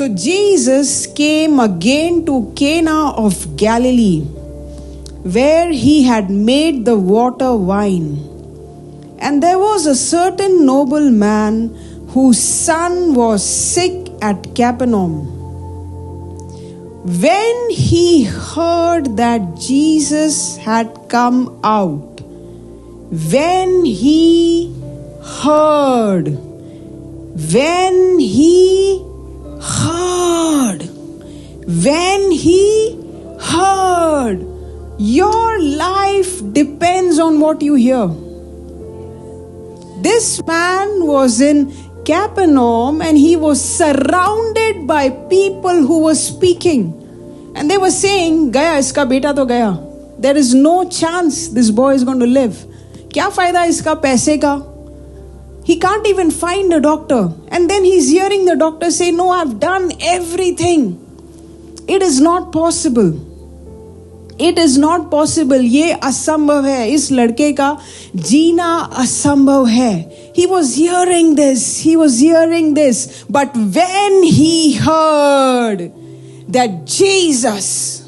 So Jesus came again to Cana of Galilee, where he had made the water wine. And there was a certain nobleman whose son was sick at Capernaum. When he heard that Jesus had come out, when he heard, your life depends on what you hear. This man was in Capernaum and he was surrounded by people who were speaking. And they were saying, Gaya, iska beta to gaya. There is no chance this boy is going to live. Kya fayda iska paise ka? He can't even find a doctor. And then he's hearing the doctor say, no, I've done everything. It is not possible. It is not possible. ये असंभव है. इस लड़के का जीना असंभव है. He was hearing this. But when he heard that Jesus,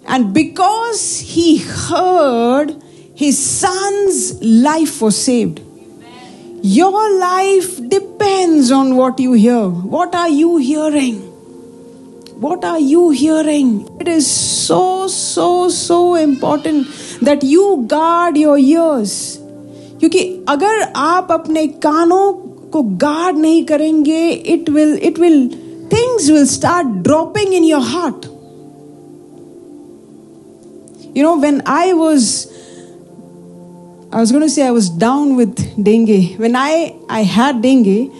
and because he heard, his son's life was saved. Your life depends on what you hear. What are you hearing? What are you hearing? It is so important that you guard your ears. क्योंकि अगर आप अपने कानों को guard नहीं करेंगे, things will start dropping in your heart. You know, when I was going to say I was down with dengue. When I had dengue,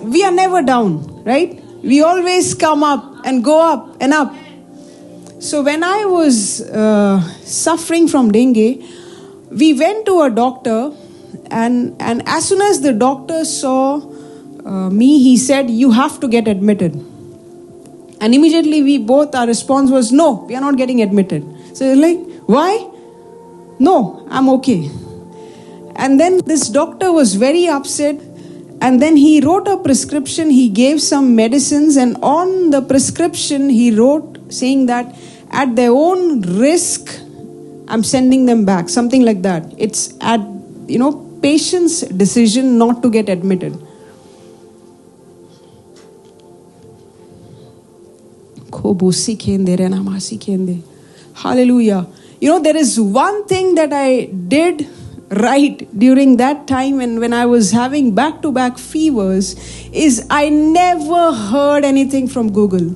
we are never down, right? We always come up and go up and up. So when I was suffering from dengue, we went to a doctor, and as soon as the doctor saw me, he said, you have to get admitted. And immediately our response was, no, we are not getting admitted. So like, why? No, I'm okay. And then this doctor was very upset. And then he wrote a prescription, he gave some medicines, and on the prescription he wrote saying that at their own risk, I'm sending them back, something like that. It's at, patient's decision not to get admitted. Hallelujah. There is one thing that I did right during that time when I was having back-to-back fevers is I never heard anything from Google.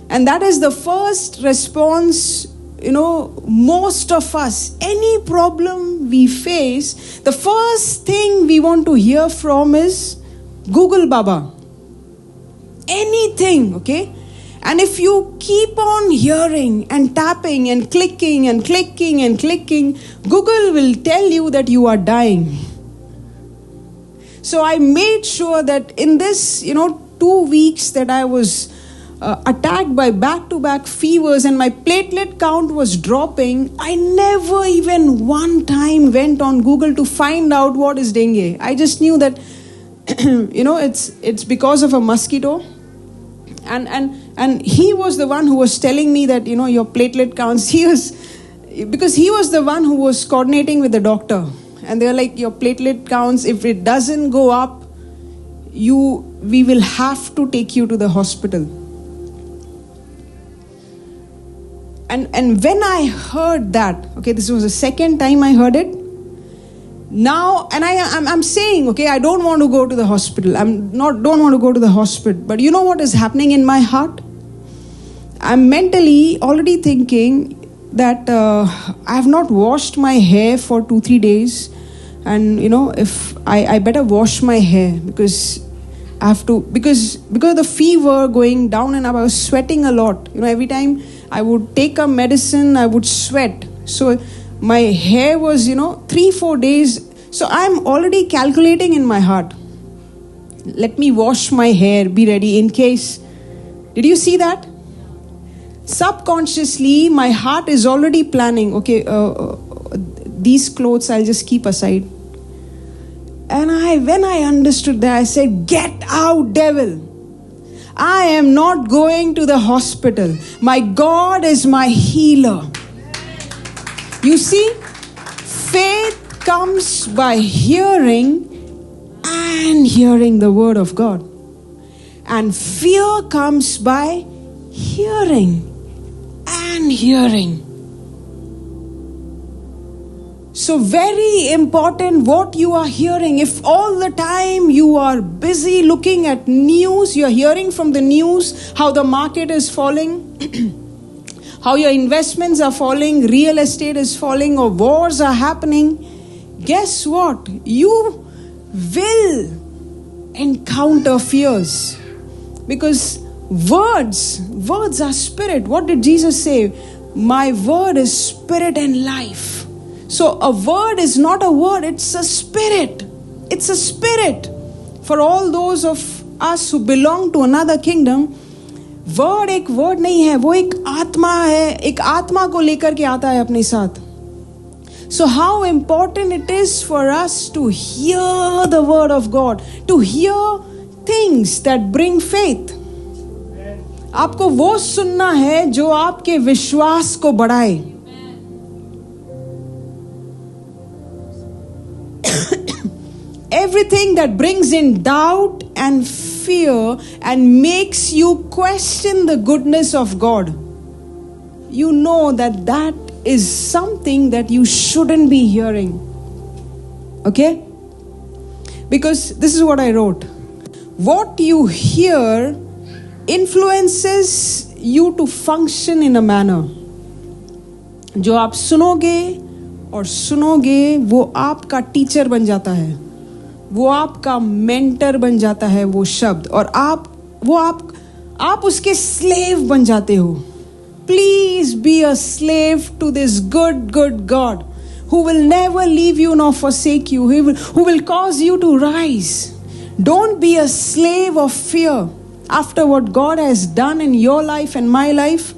And that is the first response, most of us, any problem we face, the first thing we want to hear from is Google Baba. Anything, okay? And if you keep on hearing and tapping and clicking, Google will tell you that you are dying. So I made sure that in this, 2 weeks that I was attacked by back-to-back fevers and my platelet count was dropping, I never even one time went on Google to find out what is dengue. I just knew that, it's because of a mosquito. And he was the one who was telling me that, your platelet counts. Because he was the one who was coordinating with the doctor. And they're like, your platelet counts, if it doesn't go up, we will have to take you to the hospital. And when I heard that, okay, this was the second time I heard it. Now, and I'm saying, okay, I don't want to go to the hospital. Don't want to go to the hospital. But you know what is happening in my heart? I'm mentally already thinking that I have not washed my hair for 2-3 days. And, if I better wash my hair because I have to, because of the fever going down and up, I was sweating a lot. Every time I would take a medicine, I would sweat. So my hair was, 3-4 days. So I'm already calculating in my heart. Let me wash my hair, be ready in case. Did you see that? Subconsciously, my heart is already planning, okay, these clothes I'll just keep aside. And when I understood that, I said, get out, devil. I am not going to the hospital. My God is my healer. You see, faith comes by hearing and hearing the word of God. And fear comes by hearing and hearing. So very important what you are hearing. If all the time you are busy looking at news, you are hearing from the news how the market is falling, how your investments are falling, real estate is falling, or wars are happening, guess what? You will encounter fears. Because words are spirit. What did Jesus say? My word is spirit and life. So a word is not a word, it's a spirit. It's a spirit. For all those of us who belong to another kingdom, word एक word नहीं है, वो एक आत्मा है, एक आत्मा को लेकर के आता है अपने साथ. So how important it is for us to hear the word of God, to hear things that bring faith. आपको वो सुनना है जो आपके विश्वास को बढ़ाए. Everything that brings in doubt and fear and makes you question the goodness of God, you know that is something that you shouldn't be hearing. Okay? Because this is what I wrote. What you hear influences you to function in a manner. जो आप सुनोगे वो आपका teacher बन जाता है, वो आपका मेंटर बन जाता है वो शब्द, और आप उसके स्लेव बन जाते हो. Please be a slave to this good God who will never leave you nor forsake you, who will cause you to rise. Don't be a slave of fear after what God has done in your life and my life.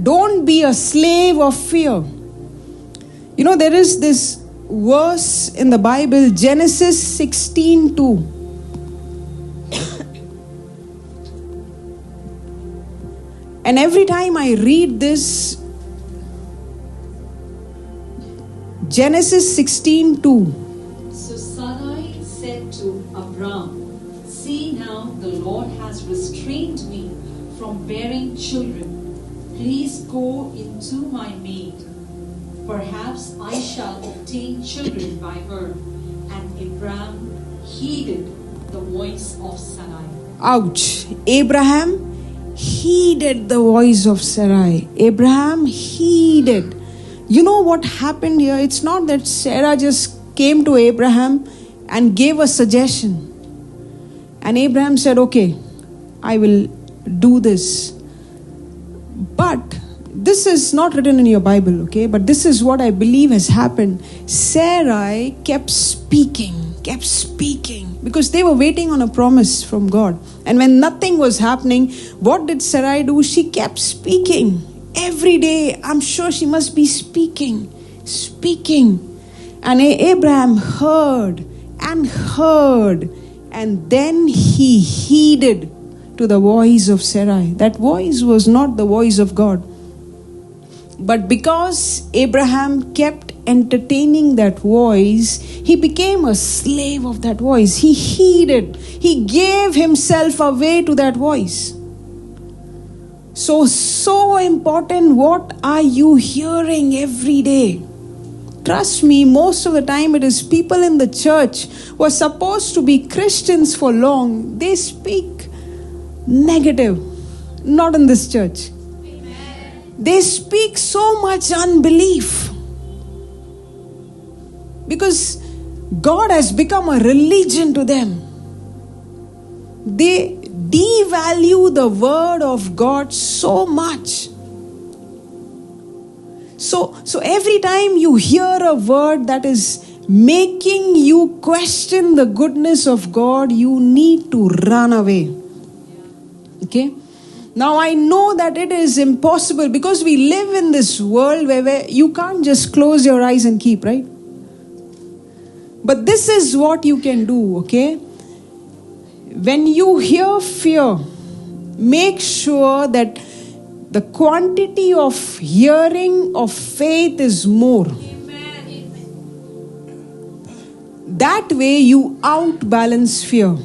Don't be a slave of fear. You know, there is this verse in the Bible, Genesis 16:2. And every time I read this, Genesis 16:2. So Sarai said to Abram, see now the Lord has restrained me from bearing children. Please go into my maid. Perhaps I shall obtain children by her. And Abraham heeded the voice of Sarai. Ouch. Abraham heeded the voice of Sarai. Abraham heeded. You know what happened here? It's not that Sarah just came to Abraham and gave a suggestion. And Abraham said, okay, I will do this. But this is not written in your Bible, okay? But this is what I believe has happened. Sarai kept speaking because they were waiting on a promise from God. And when nothing was happening, what did Sarai do? She kept speaking. Every day, I'm sure she must be speaking. And Abraham heard, and then he heeded to the voice of Sarai. That voice was not the voice of God. But because Abraham kept entertaining that voice, he became a slave of that voice. He heeded. He gave himself away to that voice. So important. What are you hearing every day? Trust me, most of the time it is people in the church who are supposed to be Christians for long. They speak negative. Not in this church. They speak so much unbelief. Because God has become a religion to them. They devalue the word of God so much. So every time you hear a word that is making you question the goodness of God, you need to run away. Okay? Now I know that it is impossible because we live in this world where you can't just close your eyes and keep, right? But this is what you can do, okay? When you hear fear, make sure that the quantity of hearing of faith is more. That way you outbalance fear.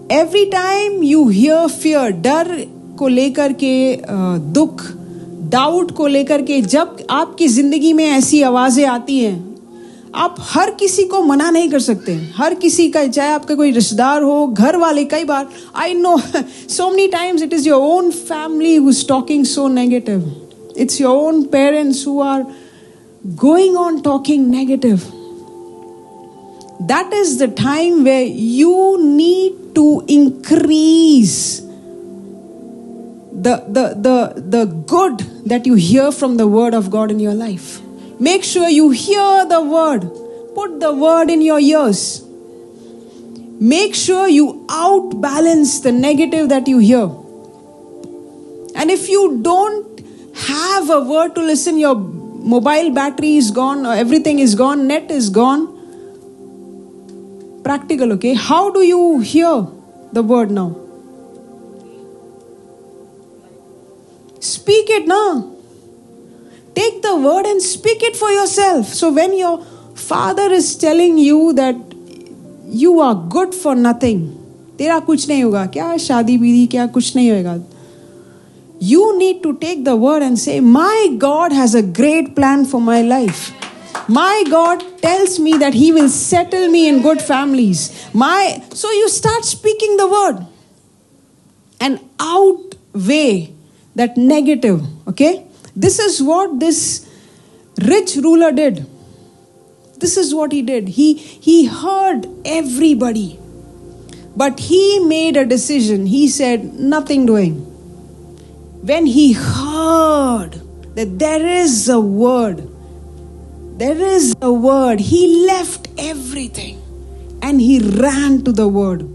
Every time you hear fear, डर को लेकर के, दुख, doubt को लेकर के, जब आपकी जिंदगी में ऐसी आवाजें आती हैं, आप हर किसी को मना नहीं कर सकते. हर किसी का, चाहे आपका कोई रिश्तेदार हो, घर वाले, कई बार, I know so many times it is your own family who's talking so negative. It's your own parents who are going on talking negative. That is the time where you need to increase the good that you hear from the word of God in your life. Make sure you hear the word. Put the word in your ears. Make sure you outbalance the negative that you hear. And if you don't have a word to listen, your mobile battery is gone, or everything is gone, net is gone. Practical, okay? How do you hear the word now? Speak it now. Take the word and speak it for yourself. So when your father is telling you that you are good for nothing, तेरा कुछ नहीं होगा, क्या शादी बीदी, क्या कुछ नहीं होगा, you need to take the word and say, my God has a great plan for my life. My God tells me that He will settle me in good families. So you start speaking the word and outweigh that negative, okay? This is what this rich ruler did. This is what he did. He heard everybody, but he made a decision. He said, nothing doing. When he heard that there is a word, he left everything and he ran to the word.